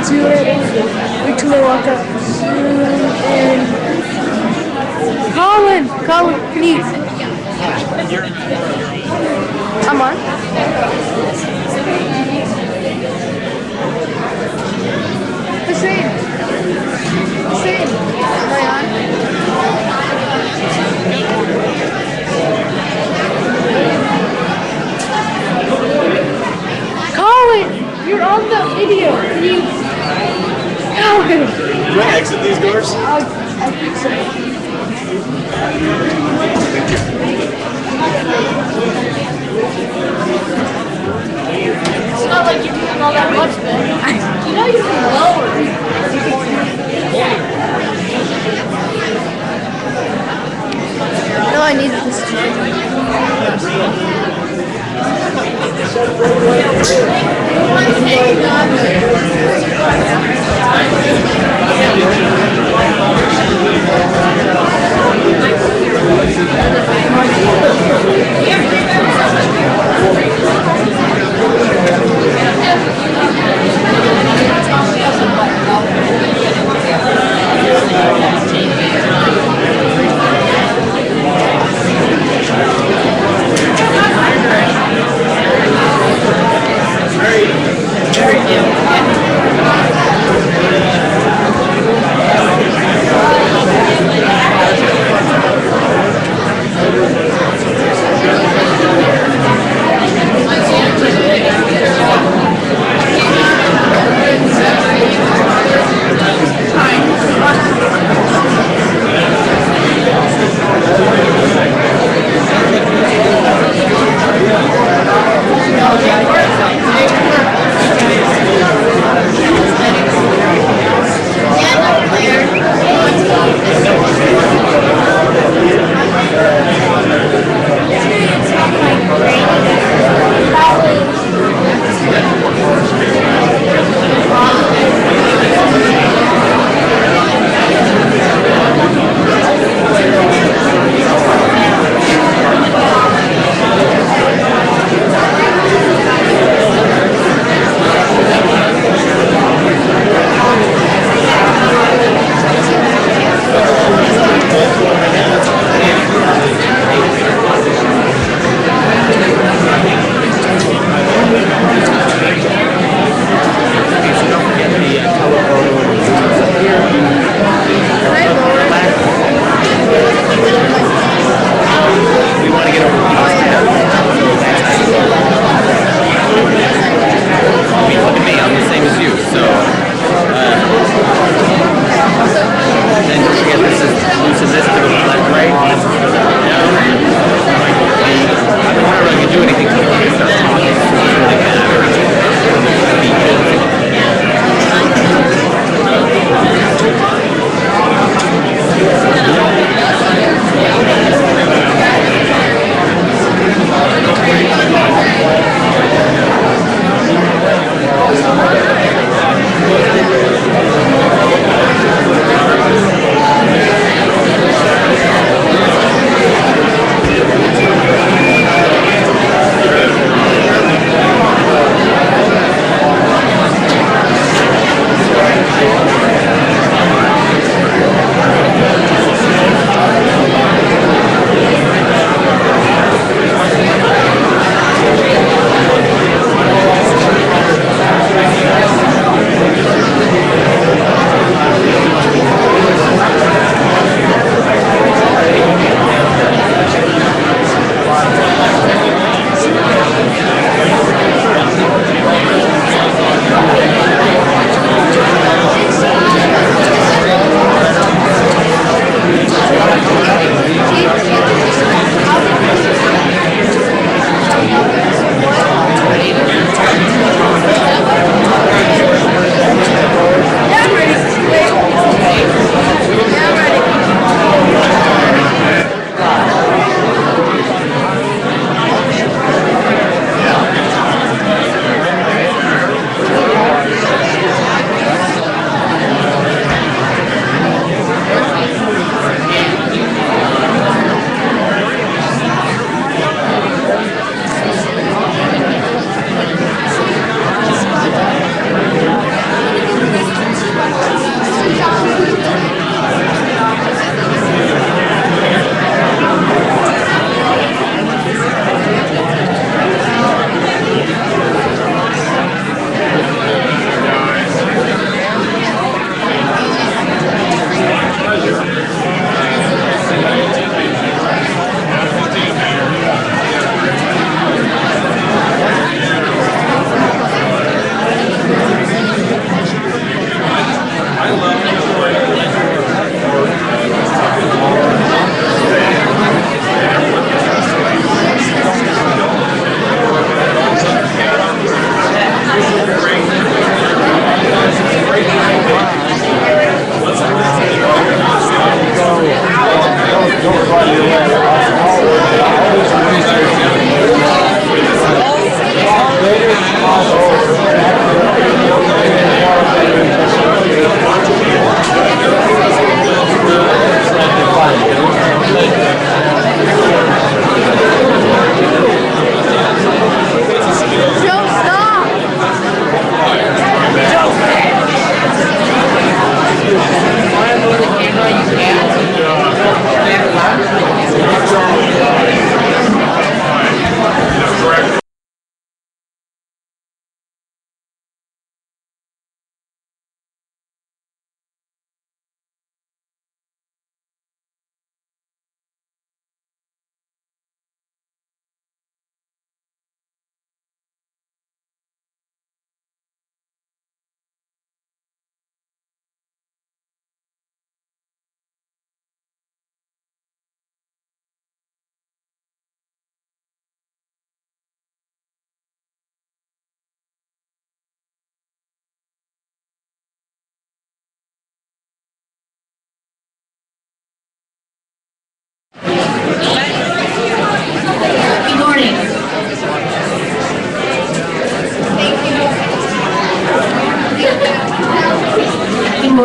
do it. Wait till I walk up. And Colin, please. I'm on. Hussein. Am I on? Colin, you're on the video. Please. Colin. Do I exit these doors? I think so. It's not like you're doing all that much, man. You know you can lower. No, I need this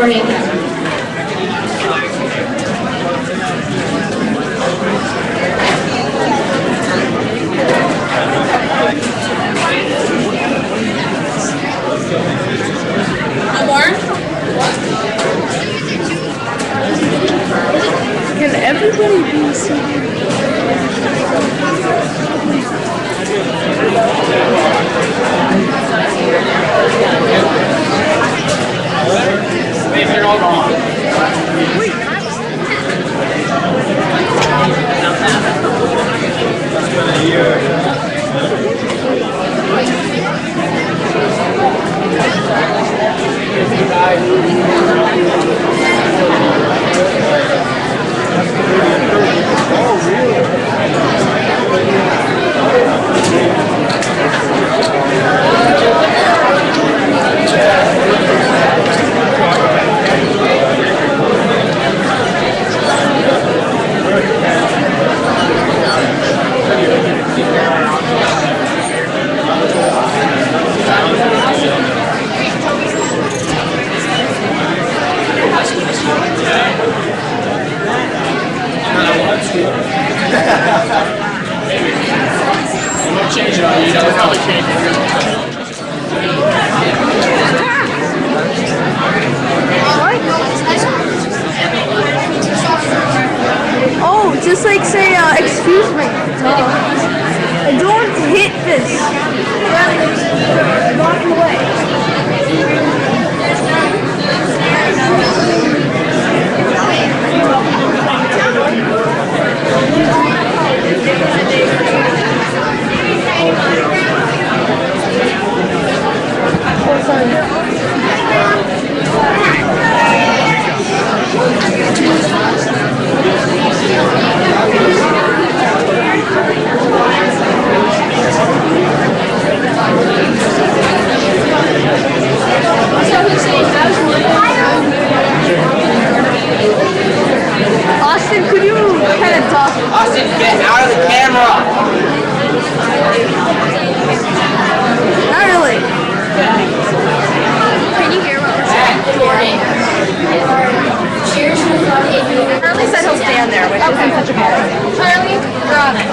morning. Can everybody be seated? They're all gone. Change it on you, know how to change Oh, just like say, excuse me. Don't hit this. Walk away. Austin, could you kind of talk? Austin, get out of the camera! Not really. Can you hear what we're saying? Good morning. Cheers to the fun evening. Charlie said he'll stand there, which isn't such a bad idea. Charlie, you're on it.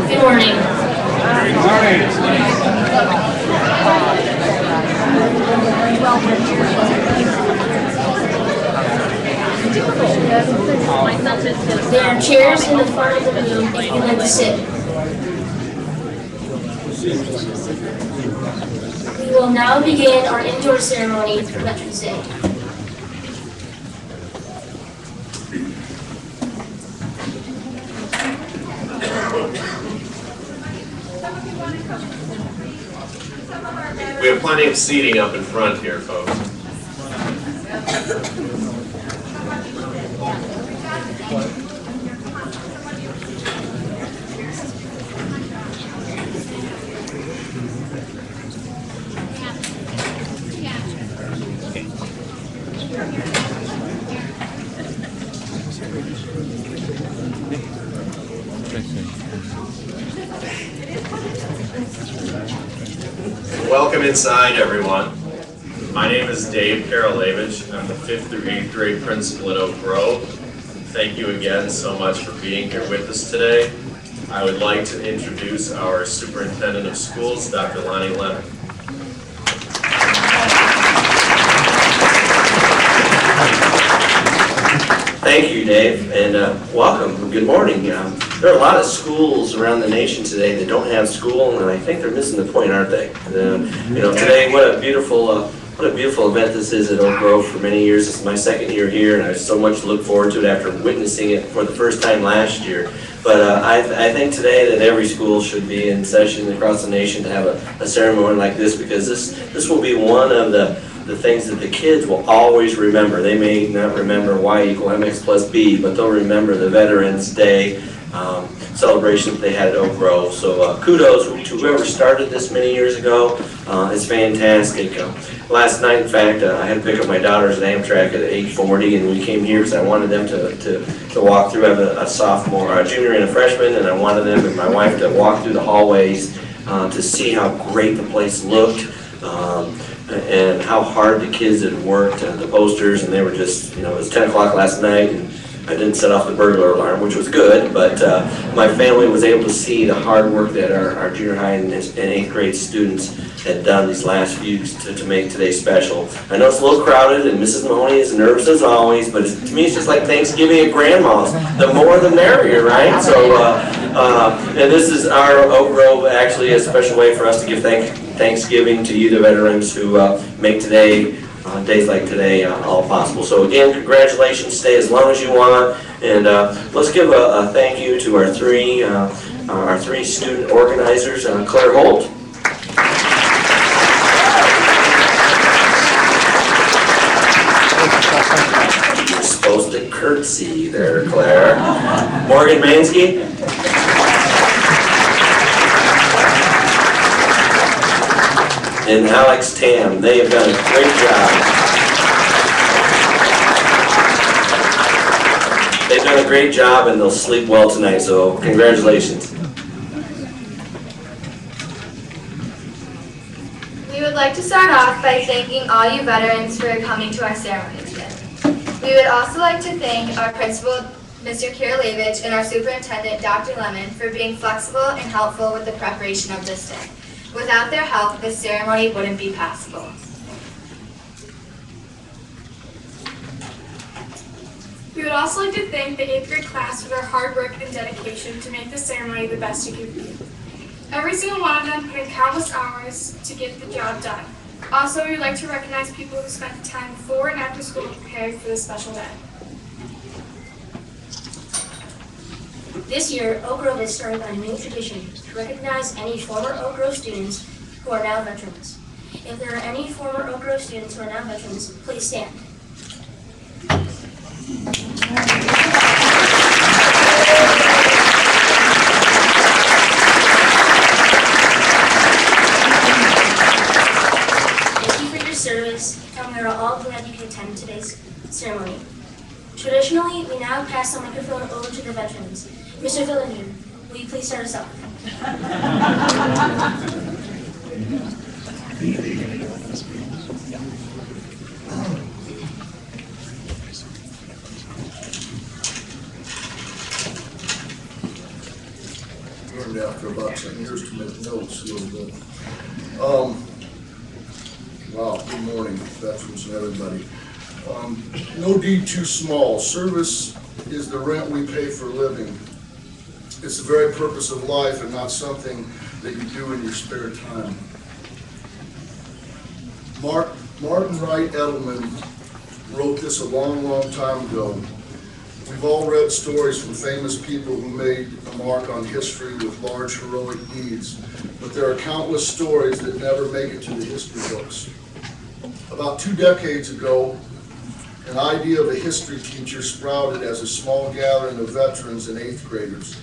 Good morning. There are chairs in the front of the room if you'd like to sit. We will now begin our indoor ceremony for Veterans Day. We have plenty of seating up in front here, folks. Welcome inside, everyone. My name is Dave Karalevich. I'm the 5th through 8th grade principal at Oak Grove. Thank you again so much for being here with us today. I would like to introduce our superintendent of schools, Dr. Lonnie Leonard. Thank you, Dave, and welcome. Good morning. There are a lot of schools around the nation today that don't have school, and I think they're missing the point, aren't they? Today, what a beautiful event this is at Oak Grove. For many years, it's my second year here, and I have so much to look forward to it after witnessing it for the first time last year. But I think today that every school should be in session across the nation to have a ceremony like this, because this will be one of the things that the kids will always remember. They may not remember y = mx + b, but they'll remember the Veterans Day celebration that they had at Oak Grove. So kudos to whoever started this many years ago. It's fantastic. Last night, in fact, I had to pick up my daughters at Amtrak at 8:40, and we came here because I wanted them to walk through. I have a sophomore, a junior, and a freshman, and I wanted them and my wife to walk through the hallways to see how great the place looked. and how hard the kids had worked on the posters, and they were just, it was 10 o'clock last night, and I didn't set off the burglar alarm, which was good, but my family was able to see the hard work that our junior high and 8th grade students had done these last few weeks to make today special. I know it's a little crowded, and Mrs. Mahoney is nervous as always, but to me it's just like Thanksgiving at Grandma's. The more the merrier, right? So, and this is our Oak Grove, actually a special way for us to give Thanksgiving to you, the veterans, who make today, days like today, all possible. So again, congratulations, stay as long as you want, and let's give a thank you to our three student organizers, Claire Holt. You're supposed to curtsy there, Claire. Morgan Mansky. And Alex Tam. They have done a great job. They've done a great job, and they'll sleep well tonight, so congratulations. We would like to start off by thanking all you veterans for coming to our ceremony today. We would also like to thank our principal, Mr. Kirillevich, and our superintendent, Dr. Lemon, for being flexible and helpful with the preparation of this day. Without their help, this ceremony wouldn't be possible. We would also like to thank the 8th grade class for their hard work and dedication to make this ceremony the best it could be. Every single one of them put in countless hours to get the job done. Also, we would like to recognize people who spent time before and after school preparing for this special day. This year, Oak Grove has started a new tradition to recognize any former Oak Grove students who are now veterans. If there are any former Oak Grove students who are now veterans, please stand. Thank you for your service, and we are all glad you could attend today's ceremony. Traditionally, we now pass the microphone over to the veterans. Mr. Villeneuve, will you please start us off? Learned after about 10 years to make notes a little bit. Wow, good morning, veterans and everybody. No deed too small. Service is the rent we pay for living. It's the very purpose of life and not something that you do in your spare time. Martin Wright Edelman wrote this a long, long time ago. We've all read stories from famous people who made a mark on history with large heroic deeds, but there are countless stories that never make it to the history books. About 2 decades ago, an idea of a history teacher sprouted as a small gathering of veterans and 8th graders.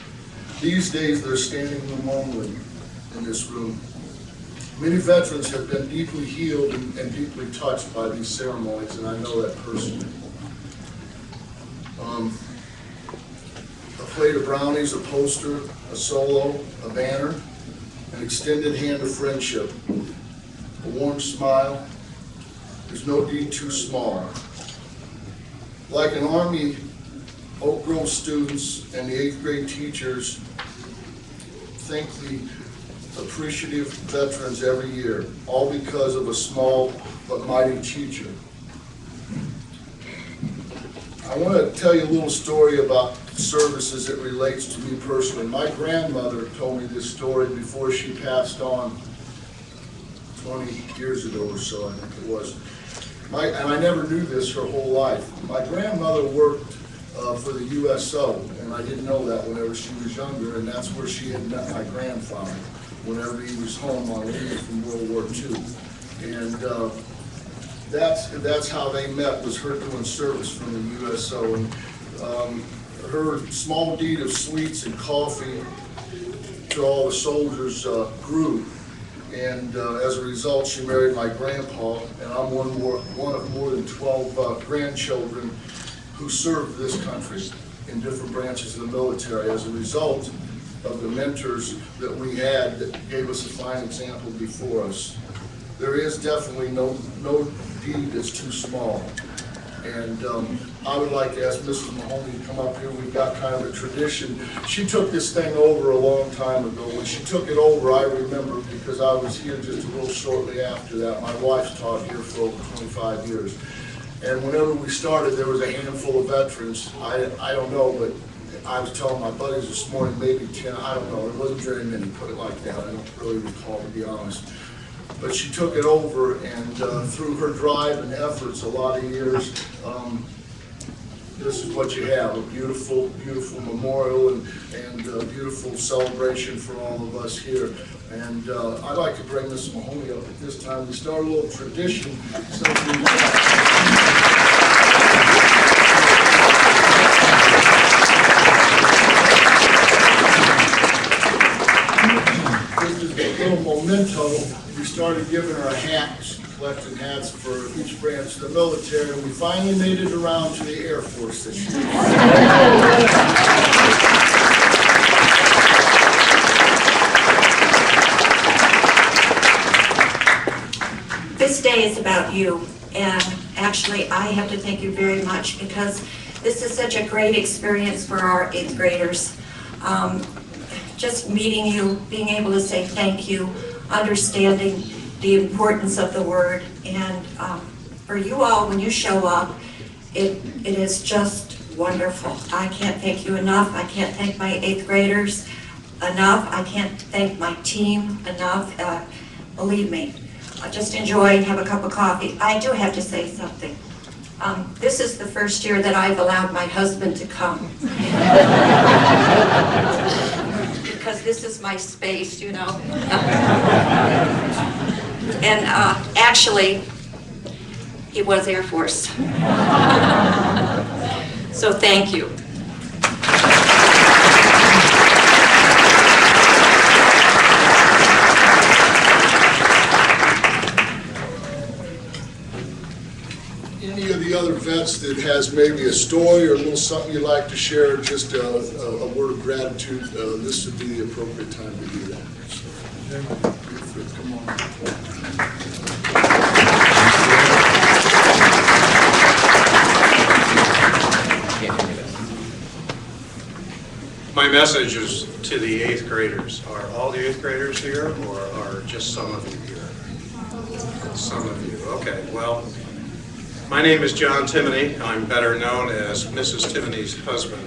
These days, they're standing room only in this room. Many veterans have been deeply healed and deeply touched by these ceremonies, and I know that personally. A plate of brownies, a poster, a solo, a banner, an extended hand of friendship, a warm smile. There's no deed too small. Like an Army, Oak Grove students and the 8th grade teachers thank the appreciative veterans every year, all because of a small but mighty teacher. I want to tell you a little story about service as it relates to me personally. My grandmother told me this story before she passed on 20 years ago or so, I think it was. And I never knew this her whole life. My grandmother worked for the USO, and I didn't know that whenever she was younger, and that's where she had met my grandfather whenever he was home on leave from World War II. And that's how they met, was her doing service from the USO. And her small deed of sweets and coffee to all the soldiers grew. And as a result, she married my grandpa, and I'm one of more than 12 grandchildren who served this country in different branches of the military as a result of the mentors that we had that gave us a fine example before us. there is definitely no deed that's too small. And I would like to ask Mrs. Mahoney to come up here. We've got kind of a tradition. She took this thing over a long time ago. When she took it over, I remember because I was here just a little shortly after that. My wife's taught here for over 25 years. And whenever we started, there was a handful of veterans. I don't know, but I was telling my buddies this morning, maybe 10, I don't know. There wasn't very many, put it like that. I don't really recall, to be honest. But she took it over, and through her drive and efforts, a lot of years, this is what you have, a beautiful, beautiful memorial and a beautiful celebration for all of us here. And I'd like to bring Mrs. Mahoney up at this time. We start a little tradition. This is a little memento. We started giving her hats, collecting hats for each branch of the military, and we finally made it around to the Air Force this year. This day is about you, and actually I have to thank you very much because this is such a great experience for our 8th graders. Just meeting you, being able to say thank you, understanding the importance of the word, and for you all, when you show up, it is just wonderful. I can't thank you enough. I can't thank my 8th graders enough. I can't thank my team enough. Believe me, just enjoy and have a cup of coffee. I do have to say something. This is the first year that I've allowed my husband to come. Because this is my space, you know. And actually, he was Air Force. So thank you. Any of the other vets that has maybe a story or a little something you'd like to share, just a word of gratitude, this would be the appropriate time to do that. So, come on. My message is to the 8th graders. Are all the 8th graders here, or are just some of you here? Some of you. Okay, well, my name is John Timoney. I'm better known as Mrs. Timoney's husband.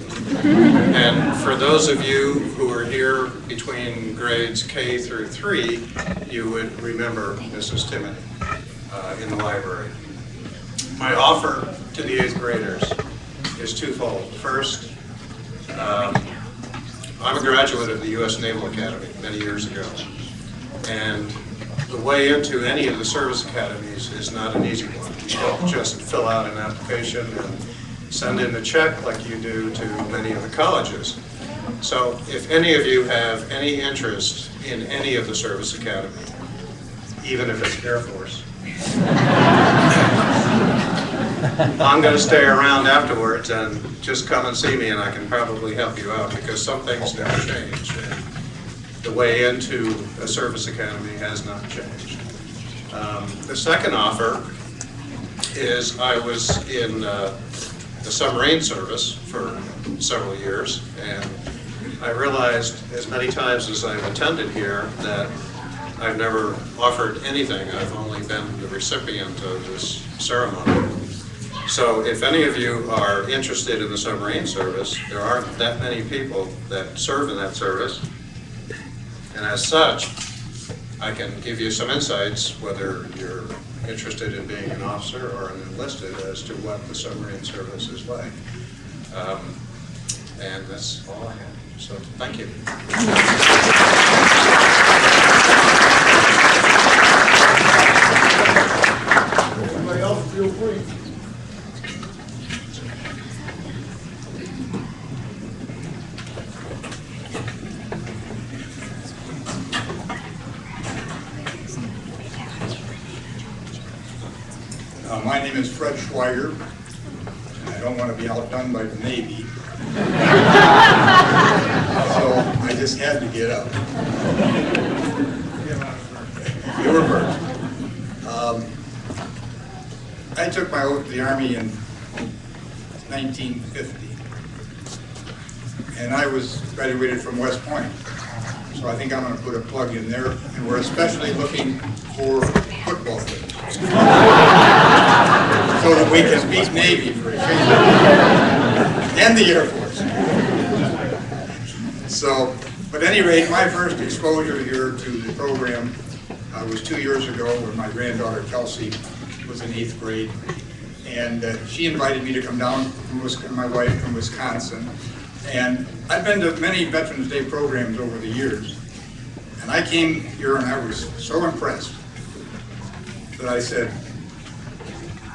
And for those of you who are here between grades K through 3, you would remember Mrs. Timoney in the library. My offer to the 8th graders is twofold. First, I'm a graduate of the U.S. Naval Academy many years ago. And the way into any of the service academies is not an easy one. You don't just fill out an application and send in a check like you do to many of the colleges. So if any of you have any interest in any of the service academy, even if it's Air Force, I'm going to stay around afterwards and just come and see me, and I can probably help you out because some things never change. And the way into a service academy has not changed. The second offer is I was in the submarine service for several years, and I realized as many times as I've attended here that I've never offered anything. I've only been the recipient of this ceremony. So if any of you are interested in the submarine service, there aren't that many people that serve in that service. And as such, I can give you some insights, whether you're interested in being an officer or an enlisted, as to what the submarine service is like. And that's all I have. So thank you. Anybody else feel free? My name is Fred Schweiger, and I don't want to be outdone by the Navy, so I just had to get up. You were first. I took my oath to the Army in 1950. And I was graduated from West Point. So I think I'm going to put a plug in there. And we're especially looking for football players. So that we can beat Navy for a change. And the Air Force. So, but at any rate, my first exposure here to the program was 2 years ago when my granddaughter Kelsey was in 8th grade. And she invited me to come down from my wife from Wisconsin. And I've been to many Veterans Day programs over the years. And I came here and I was so impressed that I said,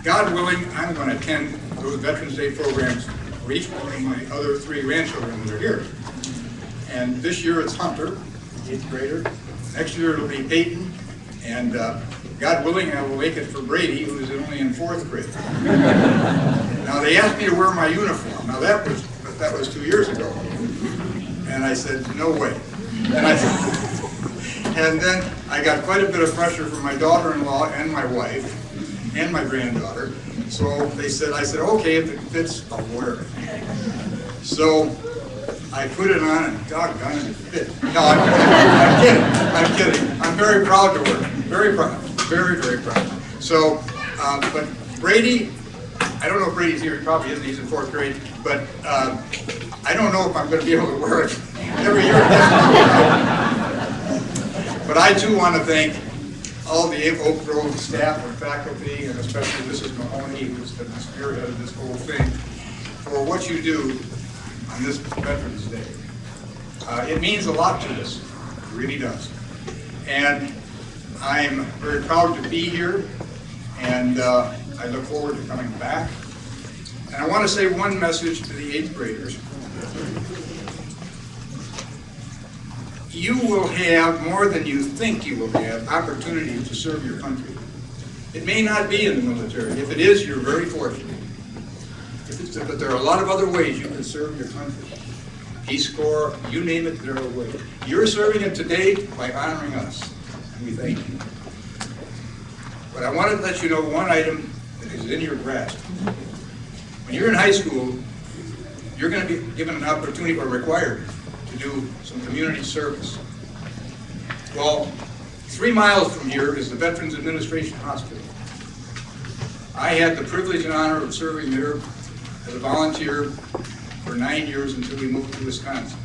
God willing, I'm going to attend those Veterans Day programs for each one of my other 3 grandchildren that are here. And this year it's Hunter, 8th grader. Next year it'll be Peyton. And God willing, I will make it for Brady, who is only in 4th grade. Now they asked me to wear my uniform. Now that was 2 years ago. And I said, no way. And then I got quite a bit of pressure from my daughter-in-law and my wife and my granddaughter. So I said, okay, if it fits, I'll wear it. So I put it on and doggone it fit. No, I'm kidding. I'm very proud to wear it. Very proud. Very, very proud. So, but Brady, I don't know if Brady's here, he probably isn't, he's in 4th grade, but I don't know if I'm going to be able to wear it every year. But I too want to thank all the Oak Grove staff and faculty, and especially Mrs. Mahoney, who's the spearhead of this whole thing, for what you do on this Veterans Day. It means a lot to us, it really does. And I'm very proud to be here, and I look forward to coming back. And I want to say one message to the 8th graders. You will have, more than you think you will have, opportunity to serve your country. It may not be in the military. If it is, you're very fortunate. But there are a lot of other ways you can serve your country. Peace Corps, you name it, there are ways. You're serving it today by honoring us, and we thank you. But I wanted to let you know one item that is in your grasp. When you're in high school, you're going to be given an opportunity or required to do some community service. Well, 3 miles from here is the Veterans Administration Hospital. I had the privilege and honor of serving there as a volunteer for 9 years until we moved to Wisconsin.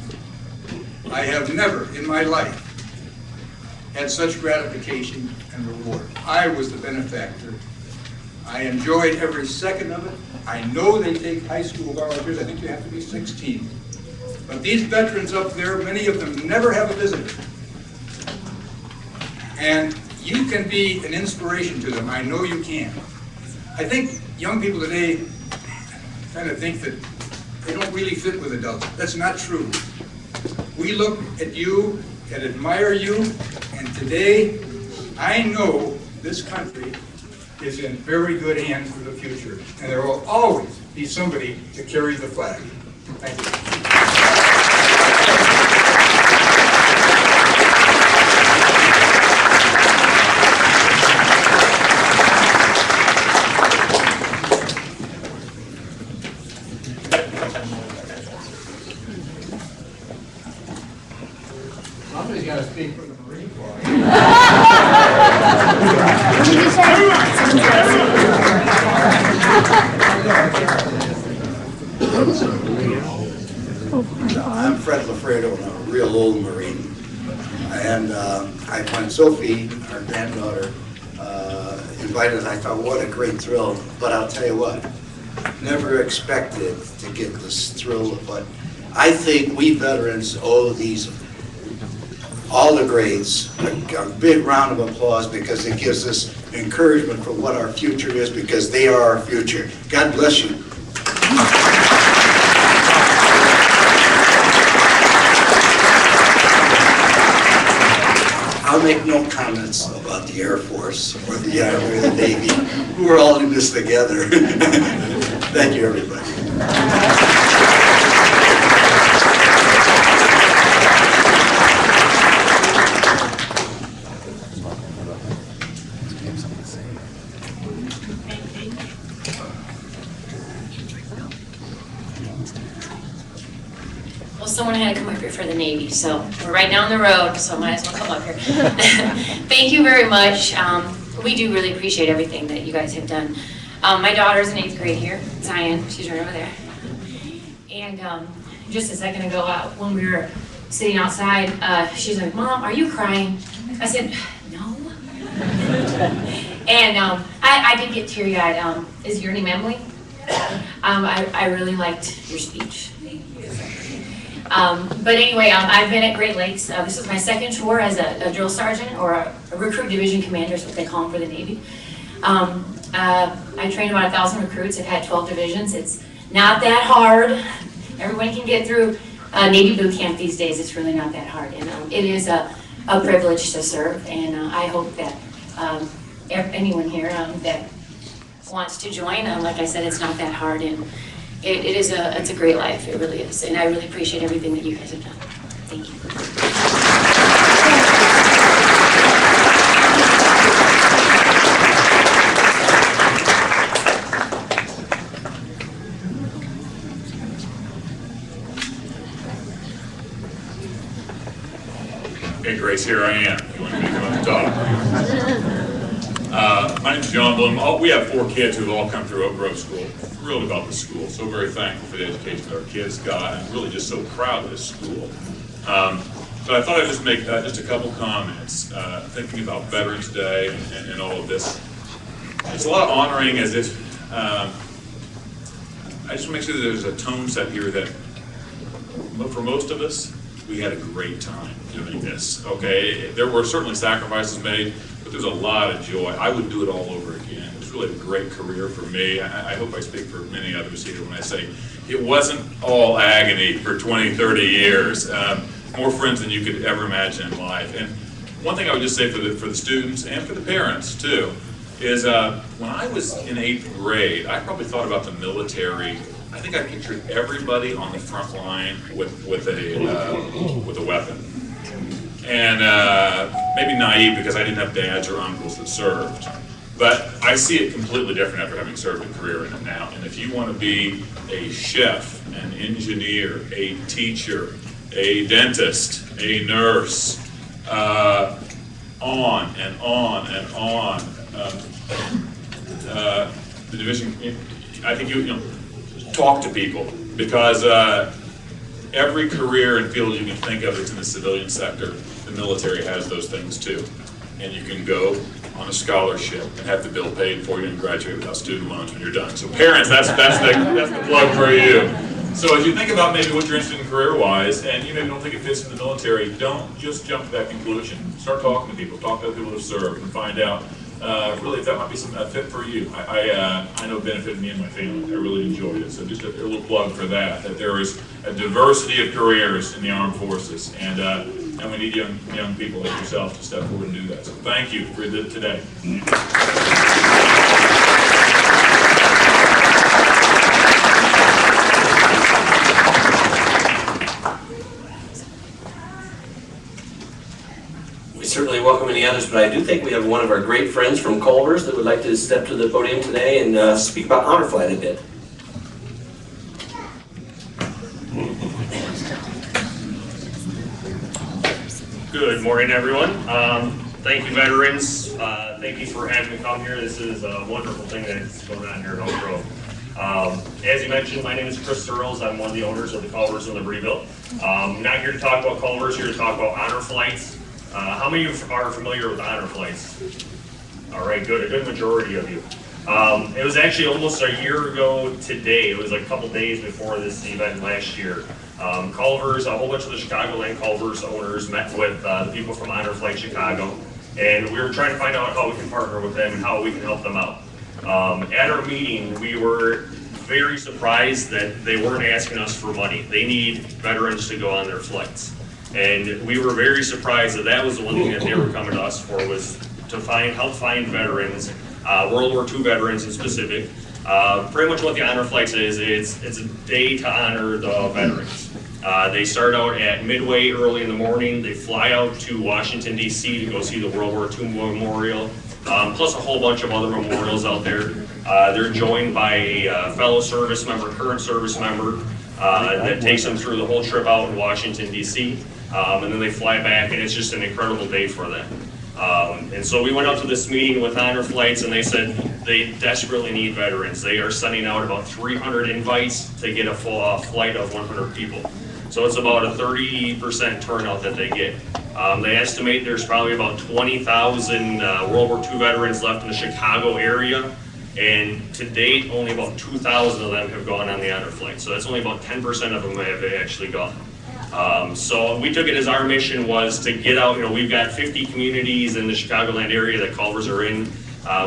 I have never in my life had such gratification and reward. I was the benefactor. I enjoyed every second of it. I know they take high school volunteers. I think you have to be 16. But these veterans up there, many of them never have a visitor. And you can be an inspiration to them. I know you can. I think young people today kind of think that they don't really fit with adults. That's not true. We look at you and admire you, and today I know this country is in very good hands for the future, and there will always be somebody to carry the flag. Thank you. Somebody's got to speak for the Marine Corps. I'm Fred Lafredo, I'm a real old Marine. And when Sophie, our granddaughter, invited us, I thought, what a great thrill. But I'll tell you what, never expected to get this thrill. But I think we veterans owe all the grades a big round of applause, because it gives us encouragement for what our future is, because they are our future. God bless you. I'll make no comments about the Air Force or the Army or the Navy. We're all in this together. Thank you, everybody. Well, someone had to come up here for the Navy, so we're right down the road, so I might as well come up here. Thank you very much. We do really appreciate everything that you guys have done. My daughter's in 8th grade here, Zion, she's right over there. And just a second ago, when we were sitting outside, she's like, "Mom, are you crying?" I said, "No." And I did get teary-eyed. Is your name Emily? I really liked your speech. But anyway, I've been at Great Lakes. This is my second tour as a drill sergeant, or a recruit division commander is what they call them for the Navy. I trained about 1,000 recruits. I've had 12 divisions. It's not that hard. Everyone can get through Navy boot camp these days. It's really not that hard. And it is a privilege to serve. And I hope that anyone here that wants to join, like I said, it's not that hard. And it's a great life. It really is. And I really appreciate everything that you guys have done. Thank you. Hey Grace, here I am. You want me to come up and talk? My name's John Bloom. We have 4 kids who've all come through Oak Grove School. Thrilled about the school. So very thankful for the education that our kids got, and really just so proud of this school. So I thought I'd just make just a couple comments, thinking about Veterans Day and all of this. It's a lot of honoring, as if, I just want to make sure that there's a tone set here that, for most of us, we had a great time doing this, okay? There were certainly sacrifices made, but there's a lot of joy. I would do it all over again. It was really a great career for me. I hope I speak for many others here when I say it wasn't all agony for 20, 30 years. More friends than you could ever imagine in life. And one thing I would just say for the students and for the parents too, is when I was in 8th grade, I probably thought about the military. I think I pictured everybody on the front line with a weapon. And maybe naive because I didn't have dads or uncles that served. But I see it completely different after having served a career in it now. And if you want to be a chef, an engineer, a teacher, a dentist, a nurse, on and on and on, the division, I think you talk to people, because every career and field you can think of that's in the civilian sector, the military has those things too. And you can go on a scholarship and have the bill paid for you and graduate without student loans when you're done. So parents, that's the plug for you. So as you think about maybe what you're interested in career-wise, and you maybe don't think it fits in the military, don't just jump to that conclusion. Start talking to people, talk to people who have served, and find out really if that might be a fit for you. I know it benefited me and my family. I really enjoyed it. So just a little plug for that there is a diversity of careers in the armed forces, and we need young people like yourself to step forward and do that. So thank you for today. We certainly welcome any others, but I do think we have one of our great friends from Culver's that would like to step to the podium today and speak about Honor Flight a bit. Good morning, everyone. Thank you, veterans. Thank you for having me come here. This is a wonderful thing that's going on here in Oak Grove. As you mentioned, my name is Chris Searles. I'm one of the owners of the Culver's in Libertyville. I'm not here to talk about Culver's, here to talk about honor flights. How many of you are familiar with honor flights? All right, good. A good majority of you. It was actually almost a year ago today. It was a couple days before this event last year. Culver's, a whole bunch of the Chicagoland Culver's owners met with the people from Honor Flight Chicago, and we were trying to find out how we can partner with them and how we can help them out. At our meeting, we were very surprised that they weren't asking us for money. They need veterans to go on their flights. And we were very surprised that was the one thing that they were coming to us for, was to help find veterans, World War II veterans in specific. Pretty much what the Honor Flights is, it's a day to honor the veterans. They start out at Midway early in the morning. They fly out to Washington, D.C. to go see the World War II Memorial. plus a whole bunch of other memorials out there. They're joined by a fellow service member, current service member, that takes them through the whole trip out in Washington, D.C., and then they fly back, and it's just an incredible day for them. And so we went out to this meeting with Honor Flights, and they said they desperately need veterans. They are sending out about 300 invites to get a full flight of 100 people. So it's about a 30% turnout that they get. They estimate there's probably about 20,000 World War II veterans left in the Chicago area, and to date, only about 2,000 of them have gone on the honor flight. So that's only about 10% of them have actually gone. So we took it as our mission was to get out. We've got 50 communities in the Chicagoland area that Culvers are in,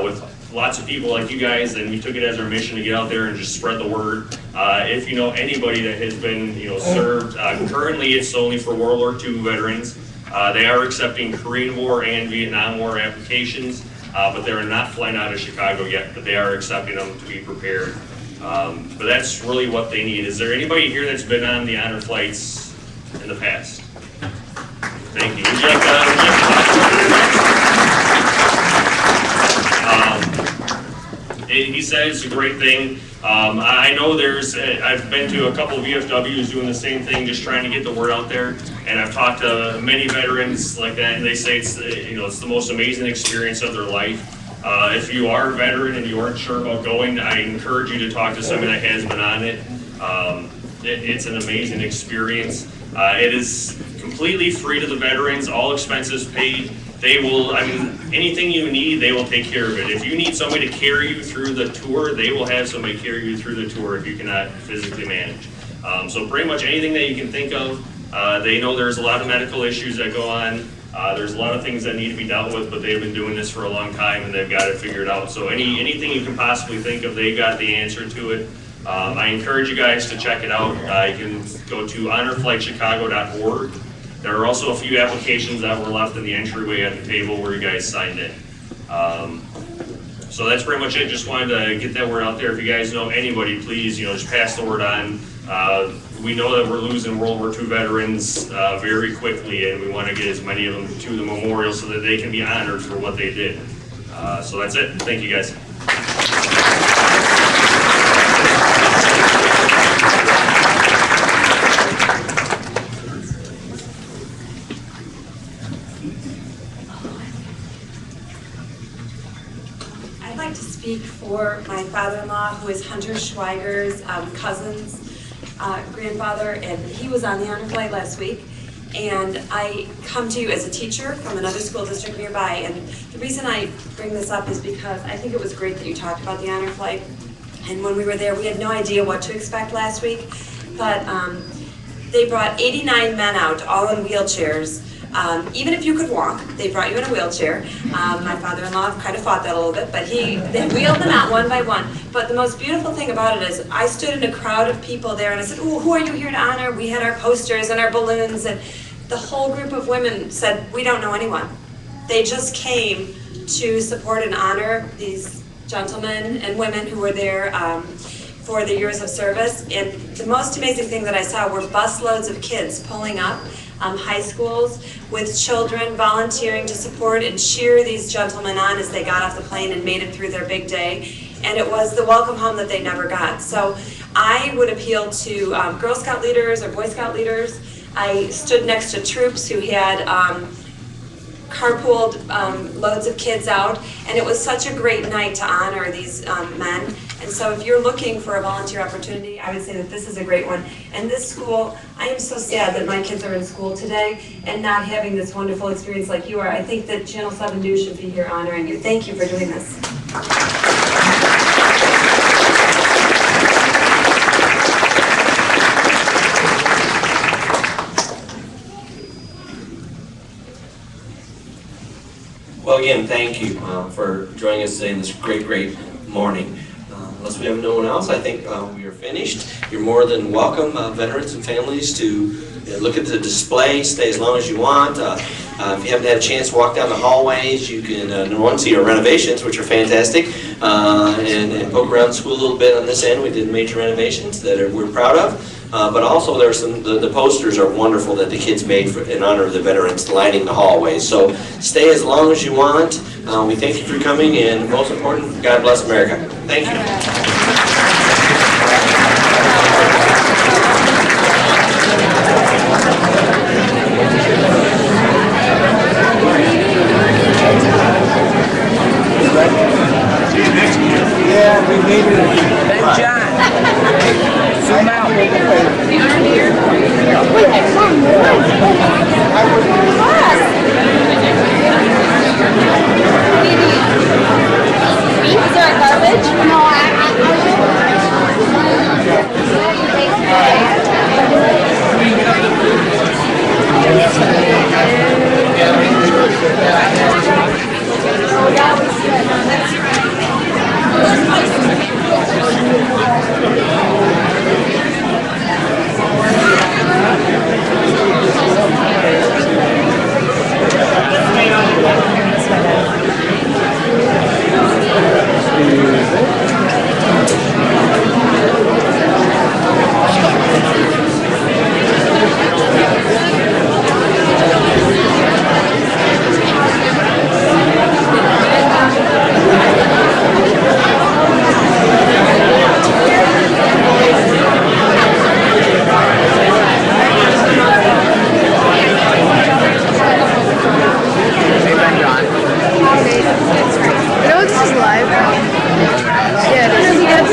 with lots of people like you guys, and we took it as our mission to get out there and just spread the word. If you know anybody that has been served, currently it's only for World War II veterans. They are accepting Korean War and Vietnam War applications, but they're not flying out of Chicago yet, but they are accepting them to be prepared. But that's really what they need. Is there anybody here that's been on the honor flights in the past? Thank you. Would you like he said it's a great thing. I know I've been to a couple of VFWs doing the same thing, just trying to get the word out there. And I've talked to many veterans like that, and they say it's the most amazing experience of their life. If you are a veteran and you aren't sure about going, I encourage you to talk to somebody that has been on it. It's an amazing experience. It is completely free to the veterans, all expenses paid. They will, anything you need, they will take care of it. If you need somebody to carry you through the tour, they will have somebody carry you through the tour if you cannot physically manage. So pretty much anything that you can think of. They know there's a lot of medical issues that go on. There's a lot of things that need to be dealt with, but they've been doing this for a long time and they've got it figured out. So anything you can possibly think of, they got the answer to it. I encourage you guys to check it out. You can go to honorflightchicago.org. There are also a few applications that were left in the entryway at the table where you guys signed in. So that's pretty much it. Just wanted to get that word out there. If you guys know anybody, please, just pass the word on. We know that we're losing World War II veterans very quickly, and we want to get as many of them to the memorial so that they can be honored for what they did. So that's it. Thank you, guys. For my father-in-law, who is Hunter Schweiger's cousin's grandfather, and he was on the honor flight last week. And I come to you as a teacher from another school district nearby, and the reason I bring this up is because I think it was great that you talked about the honor flight. And when we were there, we had no idea what to expect last week, but they brought 89 men out, all in wheelchairs. Even if you could walk, they brought you in a wheelchair. My father-in-law kind of fought that a little bit, but they wheeled them out one by one. But the most beautiful thing about it is I stood in a crowd of people there and I said, "Ooh, who are you here to honor?" We had our posters and our balloons, and the whole group of women said, "We don't know anyone." They just came to support and honor these gentlemen and women who were there for their years of service. And the most amazing thing that I saw were busloads of kids pulling up, high schools with children volunteering to support and cheer these gentlemen on as they got off the plane and made it through their big day. And it was the welcome home that they never got. So I would appeal to Girl Scout leaders or Boy Scout leaders. I stood next to troops who had carpooled loads of kids out, and it was such a great night to honor these men. And so if you're looking for a volunteer opportunity, I would say that this is a great one. And this school, I am so sad that my kids are in school today and not having this wonderful experience like you are. I think that Channel 7 News should be here honoring you. Thank you for doing this. Well, again, thank you for joining us today in this great morning. Unless we have no one else, I think we are finished. You're more than welcome, veterans and families, to look at the display, stay as long as you want. If you haven't had a chance to walk down the hallways, you can, number one, see our renovations, which are fantastic, and poke around the school a little bit on this end. We did major renovations that we're proud of. But also there's the posters are wonderful that the kids made in honor of the veterans lining the hallways. So stay as long as you want. We thank you for coming, and most important, God bless America. Thank you. See you next year. Yeah, we made it. Thank John.